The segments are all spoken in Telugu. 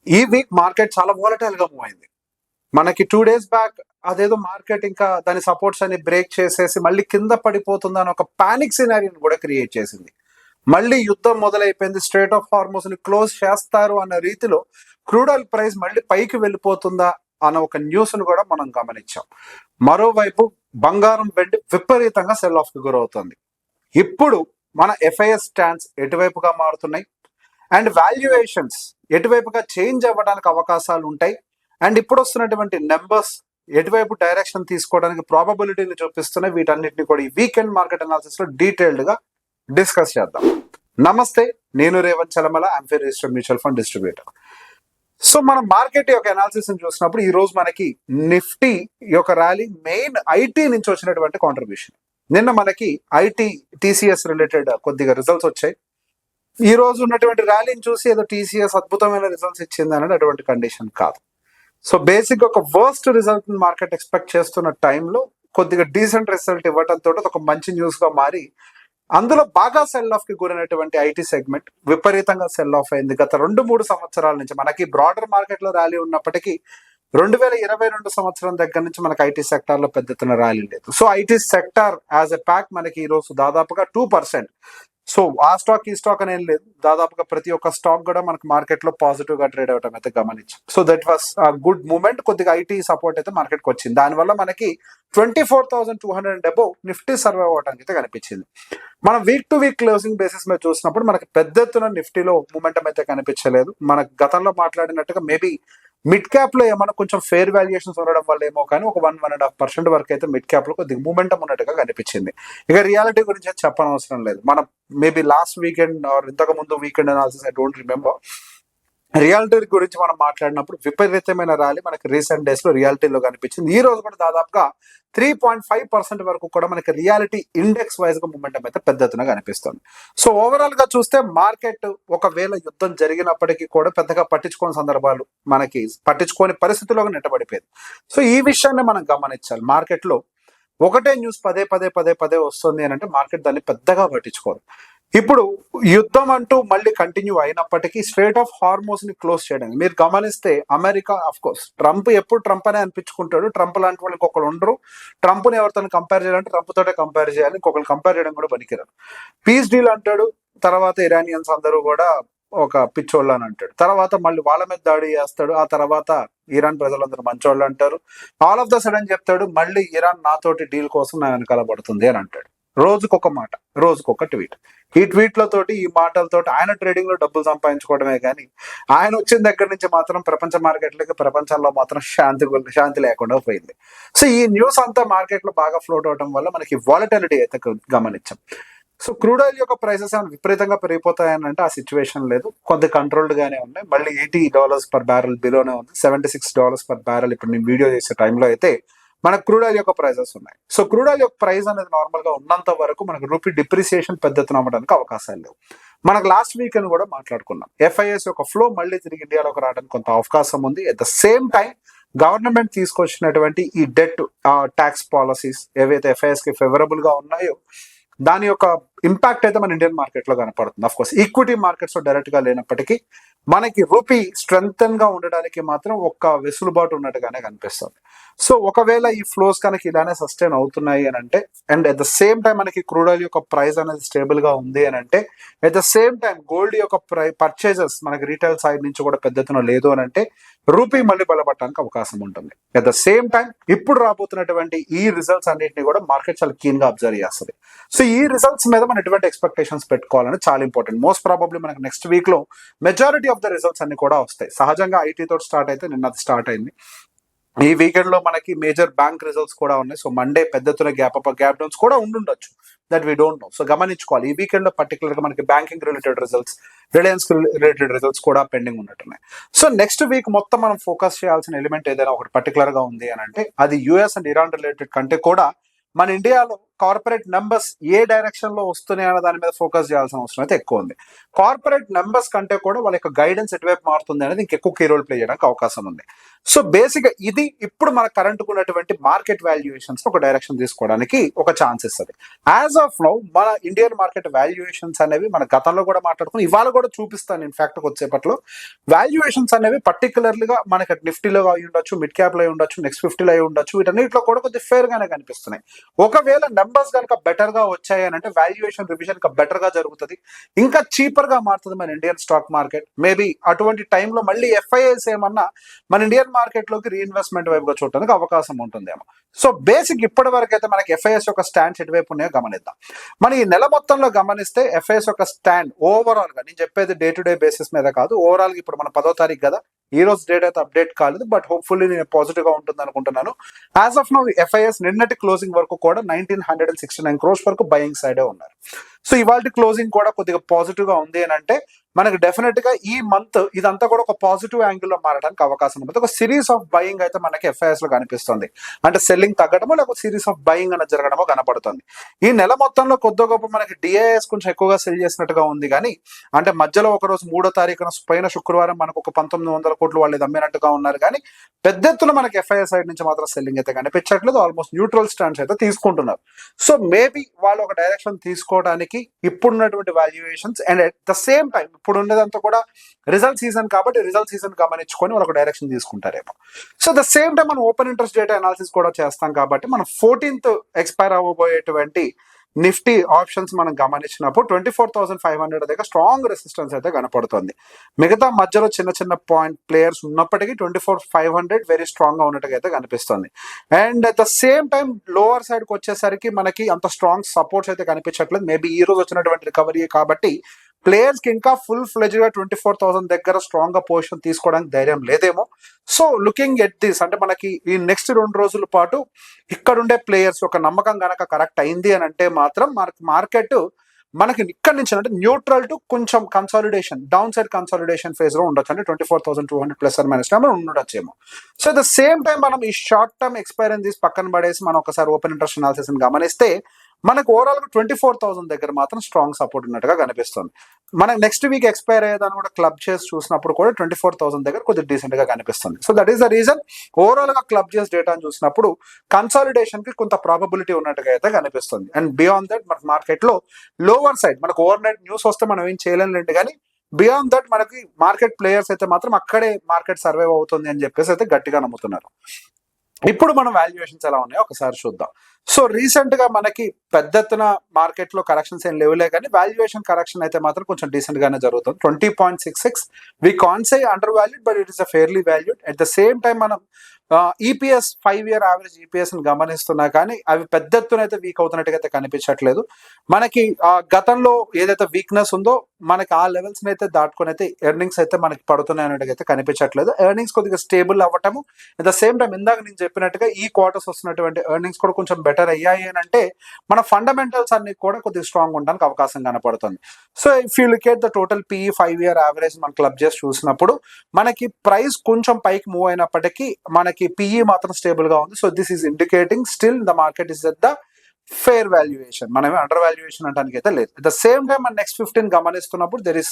ఈ వీక్ మార్కెట్ చాలా వాలటైల్ గా మూవ్ అయింది. మనకి 2 days బ్యాక్ అదేదో మార్కెట్ ఇంకా దాని సపోర్ట్స్ అని బ్రేక్ చేసేసి మళ్ళీ కింద పడిపోతుందని ఒక పానిక్ సినారియోని కూడా క్రియేట్ చేసింది. మళ్ళీ యుద్ధం మొదలైపోయింది, స్ట్రేట్ ఆఫ్ హార్మోస్ ని క్లోజ్ చేస్తారు అన్న రీతిలో క్రూడ్ ఆయిల్ ప్రైస్ మళ్ళీ పైకి వెళ్ళిపోతుందా అన్న ఒక న్యూస్ ను కూడా మనం గమనించాం. మరోవైపు బంగారం, వెండి విపరీతంగా సెల్ ఆఫ్ కి గురవుతుంది. ఇప్పుడు మన ఎఫ్ఐఎస్ స్టాండ్స్ ఎటువైపుగా మారుతున్నాయి అండ్ వాల్యుయేషన్స్ ఎటువైపుగా చేంజ్ అవ్వడానికి అవకాశాలు ఉంటాయి అండ్ ఇప్పుడు వస్తున్నటువంటి నెంబర్స్ ఎటువైపు డైరెక్షన్ తీసుకోవడానికి ప్రాబబిలిటీని చూపిస్తున్నాయి. వీటన్నిటిని కూడా ఈ వీకెండ్ మార్కెట్ అనాలిసిస్ లో డీటెయిల్డ్ గా డిస్కస్ చేద్దాం. నమస్తే, నేను Revanth Chalamala, I'm registered mutual fund distributor. So మనం మార్కెట్ యొక్క అనాలిసిస్ చూసినప్పుడు ఈ రోజు మనకి నిఫ్టీ యొక్క ర్యాలీ మెయిన్ ఐటీ నుంచి వచ్చినటువంటి కాంట్రిబ్యూషన్. నిన్న మనకి ఐటీ టీసీఎస్ రిలేటెడ్ కొద్దిగా రిజల్ట్స్ వచ్చాయి. ఈ రోజు ఉన్నటువంటి ర్యాలీని చూసి ఏదో టీసీఎస్ అద్భుతమైన రిజల్ట్స్ ఇచ్చింది అనేది అటువంటి కండిషన్ కాదు. సో బేసిక్ ఒక వర్స్ట్ రిజల్ట్ మార్కెట్ ఎక్స్పెక్ట్ చేస్తున్న టైంలో కొద్దిగా డీసెంట్ రిజల్ట్ ఇవ్వడంతో ఒక మంచి న్యూస్ గా మారి అందులో బాగా సెల్ ఆఫ్ కి గురైనటువంటి ఐటీ సెగ్మెంట్ విపరీతంగా సెల్ ఆఫ్ అయింది. గత 2-3 సంవత్సరాల నుంచి మనకి బ్రాడర్ మార్కెట్ లో ర్యాలీ ఉన్నప్పటికీ 2022 సంవత్సరం దగ్గర నుంచి మనకి ఐటీ సెక్టార్ లో పెద్ద ఎత్తున ర్యాలీ లేదు. So IT sector as a pack మనకి ఈ రోజు దాదాపుగా 2%. సో ఆ స్టాక్ ఈ స్టాక్ అనేం లేదు, దాదాపుగా ప్రతి ఒక్క స్టాక్ కూడా మనకి మార్కెట్ లో పాజిటివ్ గా ట్రేడ్ అవడం అయితే గమనించాం. So that was good moment. కొద్దిగా ఐటీ సపోర్ట్ అయితే మార్కెట్ కి వచ్చింది. దానివల్ల మనకి 24,200 అబౌవ్ నిఫ్టీ సర్వైవ్ అవడానికి అయితే కనిపించింది. మనం week to week closing basis మీద చూసినప్పుడు మనకి పెద్ద ఎత్తున నిఫ్టీలో మూమెంటం అయితే కనిపించలేదు. మనకు గతంలో మాట్లాడినట్టుగా మేబీ మిడ్ క్యాప్ లో ఏమైనా కొంచెం ఫేర్ వాల్యుయేషన్స్ ఉండడం వల్ల ఏమో కానీ ఒక 1-1.5% వరకు అయితే మిడ్ క్యాప్ లో కొద్దిగా మూమెంటం ఉన్నట్టుగా కనిపించింది. ఇక రియాలిటీ గురించి చెప్పనవసరం లేదు. మనం మేబీ లాస్ట్ వీకెండ్ ఆర్ ఇంతకు ముందు weekend analysis I don't remember, reality గురించి మనం మాట్లాడినప్పుడు విపరీతమైన ర్యాలీ మనకి రీసెంట్ డేస్ లో రియాలిటీలో కనిపించింది. ఈ రోజు కూడా దాదాపుగా 3.5% వరకు కూడా మనకి రియాలిటీ ఇండెక్స్ వైజ్ గా మూమెంటం అయితే పెద్ద ఎత్తున కనిపిస్తుంది. సో ఓవరాల్ గా చూస్తే మార్కెట్ ఒకవేళ యుద్ధం జరిగినప్పటికీ కూడా పెద్దగా పట్టించుకోని సందర్భాలు, మనకి పట్టించుకోని పరిస్థితుల్లో నెట్టబడిపోయింది. సో ఈ విషయాన్ని మనం గమనించాలి. మార్కెట్ లో ఒకటే న్యూస్ పదే పదే వస్తుంది అని అంటే మార్కెట్ దాన్ని పెద్దగా పట్టించుకోదు. ఇప్పుడు యుద్ధం అంటూ మళ్ళీ కంటిన్యూ అయినప్పటికీ స్ట్రేట్ ఆఫ్ హార్మోస్ ని క్లోజ్ చేయడానికి మీరు గమనిస్తే అమెరికా, అఫ్ కోర్స్ ట్రంప్ ఎప్పుడు ట్రంప్ అనే అనిపించుకుంటాడు. ట్రంప్ లాంటి వాళ్ళు ఇంకొకరు ఉండరు. ట్రంప్ ని ఎవరితో కంపేర్ చేయాలంటే ట్రంప్ తోటే కంపేర్ చేయాలి, ఇంకొకరు కంపేర్ చేయడం కూడా పనికిరాదు. పీస్ డీల్ అంటాడు, తర్వాత ఇరానియన్స్ అందరూ కూడా ఒక పిచ్చోళ్ళు అని అంటాడు, తర్వాత మళ్ళీ వాళ్ళ మీద దాడి చేస్తాడు, ఆ తర్వాత ఇరాన్ ప్రజలందరూ మంచోళ్ళు అంటారు. ఆల్ ఆఫ్ ద సడన్ చెప్తాడు మళ్ళీ ఇరాన్ నాతోటి డీల్ కోసం నా వెనకాల పడుతుంది అని అంటాడు. రోజుకొక మాట, రోజుకొక ట్వీట్. ఈ ట్వీట్లతోటి, ఈ మాటలతోటి ఆయన ట్రేడింగ్ లో డబ్బులు సంపాదించుకోవడమే కానీ ఆయన వచ్చిన దగ్గర నుంచి మాత్రం ప్రపంచ మార్కెట్లకి, ప్రపంచంలో మాత్రం శాంతి లేకుండా పోయింది. సో ఈ న్యూస్ అంతా మార్కెట్ లో బాగా ఫ్లోట్ అవడం వల్ల మనకి వాలటిలిటీ అయితే గమనించాం. సో క్రూడ్ ఆయిల్ యొక్క ప్రైసెస్ ఏమైనా విపరీతంగా పెరిగిపోతాయని అంటే ఆ సిచ్యువేషన్ లేదు, కొద్ది కంట్రోల్డ్ గానే ఉన్నాయి. మళ్ళీ $80 per barrel బిలోనే ఉంది. $76 per barrel ఇప్పుడు నేను వీడియో చేసే టైంలో అయితే మనకు క్రూడ్ ఆయిల్ యొక్క ప్రైజెస్ ఉన్నాయి. సో క్రూడ్ ఆయిల్ యొక్క ప్రైస్ అనేది నార్మల్ గా ఉన్నంత వరకు మనకు రూపీ డిప్రిసియేషన్ పెద్ద ఎత్తున అవ్వడానికి అవకాశాలు లేవు. మనకు లాస్ట్ వీకెండ్ కూడా మాట్లాడుకున్నాం, ఎఫ్ఐఎస్ యొక్క ఫ్లో మళ్ళీ తిరిగి ఇండియాలోకి రావడానికి కొంత అవకాశం ఉంది. At the same time government తీసుకొచ్చినటువంటి ఈ డెట్ ట్యాక్స్ పాలసీస్ ఏవైతే ఎఫ్ఐఎస్ కి ఫేవరబుల్ గా ఉన్నాయో దాని యొక్క ఇంపాక్ట్ అయితే మన ఇండియన్ మార్కెట్ లో కనపడుతుంది. అఫ్ కోర్స్ ఈక్విటీ మార్కెట్స్ లో డైరెక్ట్ గా లేనప్పటికీ మనకి రూపీ స్ట్రెంగ్తన్ గా ఉండడానికి మాత్రం ఒక్క వెసులుబాటు ఉన్నట్టుగానే కనిపిస్తుంది. సో ఒకవేళ ఈ ఫ్లోస్ కనుక ఇలానే సస్టైన్ అవుతున్నాయి అని అంటే and at the same time మనకి క్రూడ్ ఆయిల్ యొక్క ప్రైస్ అనేది స్టేబుల్ గా ఉంది అని అంటే at the same time gold యొక్క పర్చేజెస్ మనకి రీటైల్ సైడ్ నుంచి కూడా పెద్ద ఎత్తున లేదు అని అంటే రూపీ మళ్ళీ బలపడడానికి అవకాశం ఉంటుంది. అట్ ద సేమ్ టైం ఇప్పుడు రాబోతున్నటువంటి ఈ రిజల్ట్స్ అన్నింటినీ కూడా మార్కెట్ చాలా కీన్ గా అబ్జర్వ్ చేస్తుంది. సో ఈ రిజల్ట్స్ మీద మనం ఎటువంటి ఎక్స్పెక్టేషన్స్ పెట్టుకోవాలని చాలా ఇంపార్టెంట్. మోస్ట్ ప్రాబబ్లీ మనకి నెక్స్ట్ వీక్ లో మెజారిటీ ఆఫ్ ద రిజల్ట్స్ అన్ని కూడా వస్తాయి. సహజంగా ఐటీ తోటి స్టార్ట్ అయితే నిన్న అది స్టార్ట్ అయింది. ఈ వీకెండ్ లో మనకి మేజర్ బ్యాంక్ రిజల్ట్స్ కూడా ఉన్నాయి. సో మండే పెద్ద ఎత్తున గ్యాప్ డౌన్స్ కూడా ఉండుండొచ్చు, that we don't know. So గమనించుకోవాలి, ఈ వీకెండ్ లో పర్టికులర్ గా మనకి banking related results, Reliance related results కూడా పెండింగ్ ఉన్నట్టున్నాయి. సో నెక్స్ట్ వీక్ మొత్తం మనం ఫోకస్ చేయాల్సిన ఎలిమెంట్ ఏదైనా ఒకటి పర్టికులర్ గా ఉంది అని అంటే అది యుఎస్ అండ్ ఇరాన్ రిలేటెడ్ కంటే కూడా మన ఇండియాలో కార్పొరేట్ నెంబర్స్ ఏ డైరెక్షన్ లో వస్తున్నాయి అన్న దాని మీద ఫోకస్ చేయాల్సిన అవసరం అయితే ఎక్కువ ఉంది. కార్పొరేట్ నెంబర్స్ కంటే కూడా వాళ్ళ యొక్క గైడెన్స్ ఎటువైపు మారుతుంది అనేది ఇంకెక్కువ కీ రోల్ ప్లే చేయడానికి అవకాశం ఉంది. సో బేసిక్ గా ఇది ఇప్పుడు మన కరెంట్ ఉన్నటువంటి మార్కెట్ వాల్యుయేషన్స్ ఒక డైరెక్షన్ తీసుకోవడానికి ఒక ఛాన్స్ ఇస్తుంది. యాజ్ ఆఫ్ నౌ మన ఇండియన్ మార్కెట్ వాల్యుయేషన్స్ అనేవి మన గతంలో కూడా మాట్లాడుకుని ఇవాళ కూడా చూపిస్తాను ఇన్ఫాక్ట్ వచ్చేపట్లో వాల్యుయేషన్స్ అనేవి పర్టికులర్లీగా మనకి నిఫ్టీలో అయి ఉండొచ్చు, మిడ్ క్యాప్ లో అయి ఉండొచ్చు, నెక్స్ట్ 50లో అయి ఉండొచ్చు, వీటన్నిటిలో కూడా కొద్దిగా ఫేర్ గానే కనిపిస్తున్నాయి. ఒకవేళ నెంబర్స్ కనుక బెటర్ గా వచ్చాయి అని అంటే వాల్యుయేషన్ రివిజన్ బెటర్ గా జరుగుతుంది, ఇంకా చీపర్ గా మారుతుంది మన ఇండియన్ స్టాక్ మార్కెట్. మేబీ అటువంటి టైంలో మళ్ళీ ఎఫ్ఐఎస్ ఏమన్నా మన ఇండియన్ మార్కెట్ లోకి రీఇన్వెస్ట్మెంట్ వైపుగా చూడడానికి అవకాశం ఉంటుందేమో. సో బేసిక్ ఇప్పటి వరకు అయితే మనకి ఎఫ్ఐఎస్ యొక్క స్టాండ్స్ ఎటువైపు ఉన్నాయో గమనిద్దాం. మన ఈ నెల మొత్తంలో గమనిస్తే ఎఫ్ఐఎస్ యొక్క స్టాండ్ ఓవరాల్ గా, నేను చెప్పేది డే టు డే బేసిస్ మీద కాదు, ఓవరాల్ గా ఇప్పుడు మన 10వ తారీఖు కదా, ఈ రోజు డేట్ అయితే అప్డేట్ కాలేదు, బట్ హోప్ఫుల్లీ నేను పాజిటివ్ గా ఉంటుంది అనుకుంటున్నాను. యాజ్ ఆఫ్ నౌ ఎఫ్ఐఎస్ నిన్నటి క్లోజింగ్ వరకు కూడా 1969 crores వరకు బయింగ్ సైడే ఉన్నారు. సో ఇవాళ క్లోజింగ్ కూడా కొద్దిగా పాజిటివ్ గా ఉంది అని అంటే మనకి డెఫినెట్ గా ఈ మంత్ ఇదంతా కూడా ఒక పాజిటివ్ యాంగిల్ లో మారడానికి అవకాశం ఉంటుంది. ఒక సిరీస్ ఆఫ్ బయింగ్ అయితే మనకి ఎఫ్ఐఎస్ లో కనిపిస్తుంది. అంటే సెల్లింగ్ తగ్గడమో లేకపోతే సిరీస్ ఆఫ్ బయింగ్ అనేది జరగడమో కనపడుతుంది. ఈ నెల మొత్తంలో కొద్ది గొప్ప మనకి డిఐఎస్ కొంచెం ఎక్కువగా సెల్ చేసినట్టుగా ఉంది, కానీ అంటే మధ్యలో ఒక రోజు 3వ తారీఖున పైన శుక్రవారం మనకు ఒక 1900 కోట్లు వాళ్ళు అమ్మినట్టుగా ఉన్నారు, కానీ పెద్ద ఎత్తున మనకి ఎఫ్ఐఎస్ సైడ్ నుంచి మాత్రం సెల్లింగ్ అయితే కనిపించట్లేదు. ఆల్మోస్ట్ న్యూట్రల్ స్టాండ్స్ అయితే తీసుకుంటున్నారు. సో మేబీ వాళ్ళు ఒక డైరెక్షన్ తీసుకోవడానికి ఇప్పుడున్నటువంటి valuations and at the same time ఇప్పుడు ఉండేదంతా కూడా రిజల్ట్ సీజన్ కాబట్టి రిజల్ట్ సీజన్ గమనించుకొని వాళ్ళకి డైరెక్షన్ తీసుకుంటారేమో. సో ద సేమ్ టైం మనం ఓపెన్ ఇంట్రెస్ట్ డేటా అనాలిసిస్ కూడా చేస్తాం కాబట్టి మనం 14th ఎక్స్పైర్ అవ్వబోయేటువంటి నిఫ్టీ ఆప్షన్స్ మనం గమనించినప్పుడు 24,500 దగ్గర స్ట్రాంగ్ రెసిస్టెన్స్ అయితే కనపడుతుంది. మిగతా మధ్యలో చిన్న చిన్న పాయింట్ ప్లేయర్స్ ఉన్నప్పటికీ 24,500 వెరీ స్ట్రాంగ్ గా ఉన్నట్టుగా అయితే కనిపిస్తుంది. And at the same time lower side కి వచ్చేసరికి మనకి అంత స్ట్రాంగ్ సపోర్ట్స్ అయితే కనిపించట్లేదు. మేబీ ఈ రోజు వచ్చినటువంటి రికవరీ కాబట్టి ప్లేయర్స్ కి ఇంకా ఫుల్ ఫ్లెజ్ గా 24,000 దగ్గర స్ట్రాంగ్ గా పొజిషన్ తీసుకోవడానికి ధైర్యం లేదేమో. సో లుకింగ్ ఎట్ దిస్ అంటే మనకి ఈ నెక్స్ట్ 2 రోజుల పాటు ఇక్కడుండే ప్లేయర్స్ ఒక నమ్మకం గనక కరెక్ట్ అయింది అని అంటే మాత్రం మార్కెట్ మనకి ఇక్కడ నుంచి అంటే న్యూట్రల్ టు కొంచెం consolidation, down side consolidation phase లో ఉండొచ్చు. అంటే 24,200 ప్లస్ ఆర్ మైనస్ ఉండొచ్చేమో. సో ద సేమ్ టైం మనం ఈ షార్ట్ టర్మ్ ఎక్స్పైరీ తీసి పక్కన పడేసి మనం ఒకసారి ఓపెన్ ఇంట్రెస్ట్ అనాలిసిస్ గమనిస్తే మనకు ఓవరాల్ గా 24,000 దగ్గర మాత్రం స్ట్రాంగ్ సపోర్ట్ ఉన్నట్టుగా కనిపిస్తుంది. మనం నెక్స్ట్ వీక్ ఎక్స్పైర్ అయ్యేదాన్ని కూడా క్లబ్ చేసి చూసినప్పుడు కూడా 24,000 దగ్గర కొద్దిగా డీసెంట్ గా కనిపిస్తుంది. So that is the reason overall గా క్లబ్ చేసి డేటాను చూసినప్పుడు కన్సాలిడేషన్ కి కొంత ప్రాబబిలిటీ ఉన్నట్టుగా అయితే కనిపిస్తుంది. అండ్ బియాండ్ దట్ మన మార్కెట్ లో లోవర్ సైడ్ మనకు ఓవర్ నైట్ న్యూస్ వస్తే మనం ఏం చేయలేండి, కానీ బియాండ్ దట్ మనకి మార్కెట్ ప్లేయర్స్ అయితే మాత్రం అక్కడే మార్కెట్ సర్వైవ్ అవుతుంది అని చెప్పేసి అయితే గట్టిగా నమ్ముతున్నారు. ఇప్పుడు మనం వాల్యుయేషన్స్ ఎలా ఉన్నాయో ఒకసారి చూద్దాం. సో రీసెంట్ గా మనకి పెద్ద ఎత్తున మార్కెట్ లో కరెక్షన్స్ ఏం లేవులే, కానీ వాల్యుయేషన్ కరెక్షన్ అయితే మాత్రం కొంచెం డీసెంట్ గానే జరుగుతుంది. 20.66 we can say under valued, but it is a fairly valued. At the same time మనం ఈపీఎస్ 5-year యావరేజ్ ఈపీఎస్ ని గమనిస్తున్నా కానీ అవి పెద్ద ఎత్తున అయితే వీక్ అవుతున్నట్టుగా అయితే కనిపించట్లేదు. మనకి గతంలో ఏదైతే వీక్నెస్ ఉందో మనకి ఆ లెవెల్స్ అయితే దాటుకొని అయితే ఎర్నింగ్స్ అయితే మనకి పడుతున్నాయి అన్నట్టుగా అయితే కనిపించట్లేదు. ఎర్నింగ్స్ కొద్దిగా స్టేబుల్ అవ్వటము, అట్ ద సేమ్ టైం ఇందాక నేను చెప్పినట్టుగా ఈ క్వార్టర్స్ వస్తున్నటువంటి ఎర్నింగ్స్ కూడా కొంచెం బెటర్ అయ్యాయి అని అంటే మన ఫండమెంటల్స్ అన్ని కూడా కొద్దిగా స్ట్రాంగ్ ఉండడానికి అవకాశం కనపడుతుంది. So if you look at the total PE 5-year average మనం క్లబ్ చేసి చూసినప్పుడు మనకి ప్రైస్ కొంచెం పైకి మూవ్ అయినప్పటికీ మనకి పిఈ మాత్రం స్టేబుల్ గా ఉంది. So this is indicating still the market is at the fair valuation, మనమే అండర్ వాల్యుయేషన్ అనడానికి అయితే లేదు. అట్ ద సేమ్ టైం మన నెక్స్ట్ 15 గమనిస్తున్నప్పుడు there is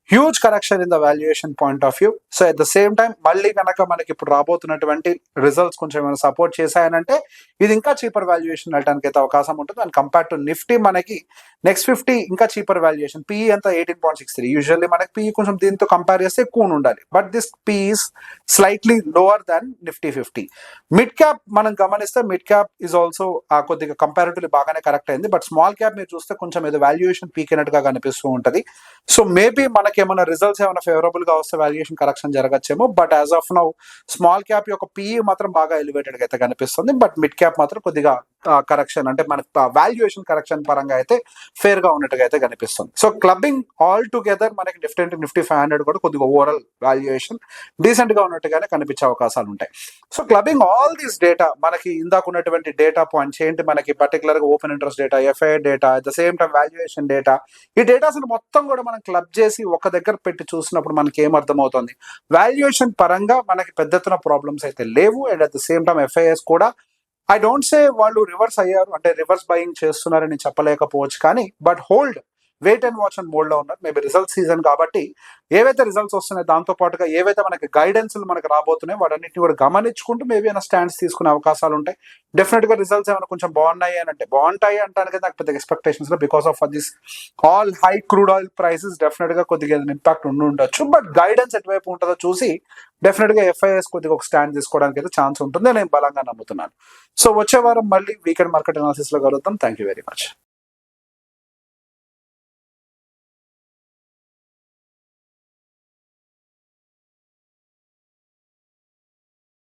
huge correction in the valuation point of view. So at the same time మళ్ళీ కనుక మనకి ఇప్పుడు రాబోతున్నటువంటి రిజల్ట్స్ కొంచెం ఏమైనా సపోర్ట్ చేశాయనంటే ఇది ఇంకా చీపర్ వాల్యుయేషన్ వెళ్ళడానికి అయితే అవకాశం ఉంటుంది. అండ్ కంపేర్ టు నిఫ్టీ మనకి నెక్స్ట్ 50 ఇంకా చీపర్ వాల్యుయేషన్. పిఈ అంతా 18.63. యూజువల్లీ మనకి పిఈ కొంచెం దీంతో కంపేర్ చేస్తే ఎక్కువ ఉండాలి, but this PE is slightly lower than Nifty 50. Mid cap మనం గమనిస్తే మిడ్ క్యాప్ ఇస్ ఆల్సో కొద్దిగా కంపేర్ బాగానే కరెక్ట్ అయింది, బట్ స్మాల్ క్యాప్ మీరు చూస్తే కొంచెం ఏదో వాల్యుయేషన్ పీక్ అయినట్టుగా కనిపిస్తూ ఉంటది. సో మేబీ మనకి ఏమైనా రిజల్ట్స్ ఏమైనా ఫేవరబుల్ గా వస్తే వాల్యుయేషన్ కరెక్షన్ జరగచ్చేమో, but as of now small cap యొక్క పిఈ మాత్రం బాగా ఎలివేటెడ్ గా అయితే కనిపిస్తుంది. బట్ మిడ్ క్యాప్ మాత్రం కొద్దిగా కరెక్షన్ అంటే మన వాల్యుయేషన్ కరెక్షన్ పరంగా అయితే ఫేర్ గా ఉన్నట్టుగా అయితే కనిపిస్తుంది. సో క్లబ్బింగ్ ఆల్ టుగెదర్ మనకి నిఫ్టీ 500 కూడా కొద్దిగా ఓవరాల్ వాల్యుయేషన్ డీసెంట్ గా ఉన్నట్టుగానే కనిపించే అవకాశాలు ఉంటాయి. So clubbing all these data మనకి ఇందాక ఉన్నటువంటి డేటా పాయింట్స్ ఏంటి, మనకి పర్టికులర్ గా open interest data, FII data, at the same time valuation data, ఈ డేటాస్ మొత్తం కూడా మనం క్లబ్ చేసి ఒక దగ్గర పెట్టి చూసినప్పుడు మనకి ఏం అర్థమవుతుంది, వాల్యుయేషన్ పరంగా మనకి పెద్ద ఎత్తున ప్రాబ్లమ్స్ అయితే లేవు. And at the same time FIIs కూడా ఐ డోంట్ సే వాళ్ళు రివర్స్ అయ్యారు, అంటే రివర్స్ బయింగ్ చేస్తున్నారని చెప్పలేకపోవచ్చు, కానీ but hold, wait and watch and mode లో ఉన్నారు. మేబీ రిజల్ట్ సీజన్ కాబట్టి ఏవైతే రిజల్ట్స్ వస్తున్నాయి, దాంతో పాటుగా ఏవైతే మనకి గైడెన్స్ మనకి రాబోతున్నాయి, వాటన్నిటిని కూడా గమనించుకుంటూ మేబీ ఏమైనా స్టాండ్స్ తీసుకునే అవకాశాలు ఉంటాయి. డెఫినెట్ గా రిజల్ట్స్ ఏమైనా కొంచెం బాగున్నాయి అని అంటే, బాగుంటాయి అంటానికి నాకు పెద్ద ఎక్స్పెక్టేషన్స్ లో, because of this all high crude oil prices definite గా కొద్దిగా ఇంపాక్ట్ ఉండి ఉండొచ్చు. బట్ గైడెన్స్ ఎటువైపు ఉంటుందో చూసి డెఫినెట్ గా ఎఫ్ఐఎస్ కొద్దిగా ఒక స్టాండ్ తీసుకోవడానికి అయితే ఛాన్స్ ఉంటుంది, నేను బలంగా నమ్ముతున్నాను. సో వచ్చే వారం మళ్ళీ వీకెండ్ మార్కెట్ అనాలిసిస్ లో కలుద్దాం. Thank you very much.